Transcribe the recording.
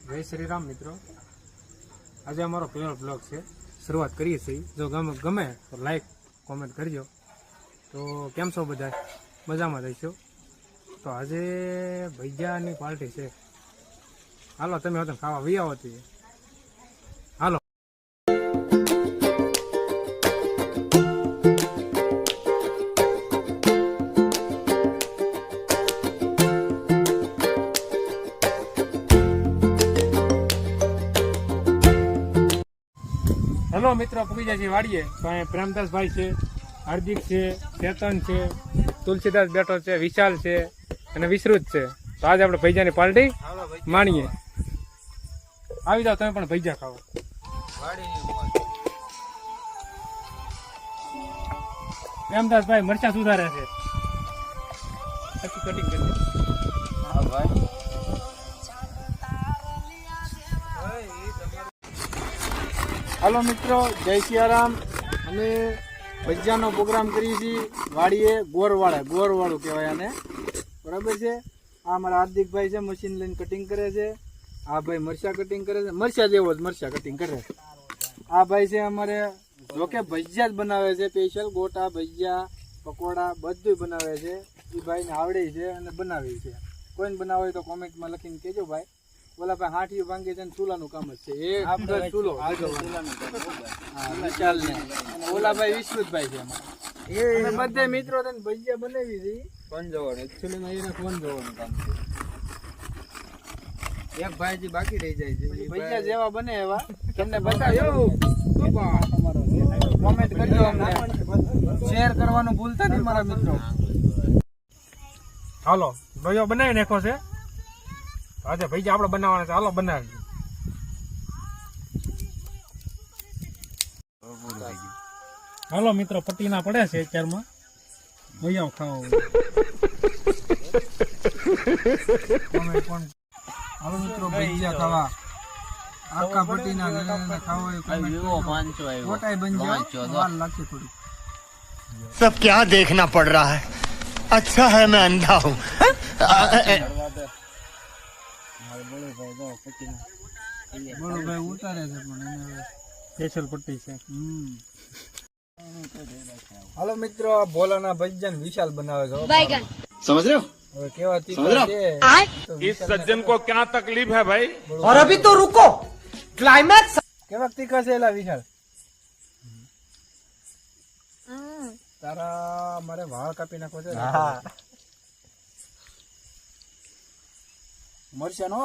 જય શ્રી રામ મિત્રો, આજે અમારો પહેલો બ્લોગ છે. શરૂઆત કરીએ છીએ. જો ગમે તો લાઈક કોમેન્ટ કરજો. તો કેમ છો બધા? મજામાં રહીશો. તો આજે ભૈયાની પાર્ટી છે. હાલો તમે હોતે ખાવા વી આવો હતી. હાલો. હેલો મિત્રો, પૂગી જાય છે વાડીએ. તો અહીંયા પ્રેમદાસભાઈ છે, હાર્દિક છે, ચેતન છે, તુલસીદાસ બેઠો છે, વિશાલ છે અને વિશ્રુત છે. તો આજે આપણે ભૈજાની પાર્ટી માણીએ. આવી જાઓ તમે પણ ભૈજા ખાઓ. પ્રેમદાસભાઈ મરચા સુધારે છે. પછી કટિંગ કરી હાલો મિત્રો, જય સિયારામ. અમે ભજીયાનો પ્રોગ્રામ કરીએ છીએ વાડીએ. ગોરવાળું કહેવાય આને, બરાબર છે. આ અમારા હાર્દિકભાઈ છે, મશીન લઈને કટિંગ કરે છે. આ ભાઈ મરચા કટિંગ કરે છે, મરચા જેવો જ મરચા કટિંગ કરે છે. આ ભાઈ છે અમારે જોકે ભજીયા જ બનાવે છે, સ્પેશિયલ ગોટા ભજીયા પકોડા બધું બનાવે છે. એ ભાઈને આવડે છે અને બનાવે છે. કોઈને બનાવે હોય તો કોમેન્ટમાં લખીને કહેજો ભાઈ. ઓલા ભાઈ હાંઠિયું ભાંગે છે ને ચૂલાનું કામ જ છે. એક ચૂલો વિશાલ ને ઓલા ભાઈ વિશ્રુતભાઈ છે અમારા. બધા મિત્રો ભજીયા બનાવી છે. કોણ જવાનું એકચ્યુઅલી એને કોણ જવાનું કામ છે. એક ભાઈ બાકી રહી જાય છે. ભજીયા જેવા બને એવા તમને બતાવ્યો. કોમેન્ટ કરજો, અમને શેર કરવાનું ભૂલતા નહીં મારા મિત્રો. હાલો ભાઈઓ બનાવી નાખો છે. આજે ભૈયા આપણે બનાવવાના છે. હાલો બનાવી. હાલો મિત્રો, પટ્ટીના પડે છે અત્યારમાં. ભૈયા ખાઓ. હાલો મિત્રો, ભૈયા ખાવા. આખા પટ્ટીના ખાવા બન લાગશે થોડી. सब क्या देखना पड़ रहा है? अच्छा है मैं अंधा हूँ. ભાઈ ઉતારે છે પણ સ્પેશિયલ પટ્ટી છે. હાલો મિત્રો, ભોલાના ભજીયા વિશાલ બનાવે છે. समझ रहे हो? હવે કેવા તીખા છે. इस सज्जन को क्या तकलीफ है भाई? और अभी तो रुको, क्लाइमैक्स. કેવા તીખા છે એલા વિશાલ? તારા મારે વાળ કાપી નાખો છે. મરચા નો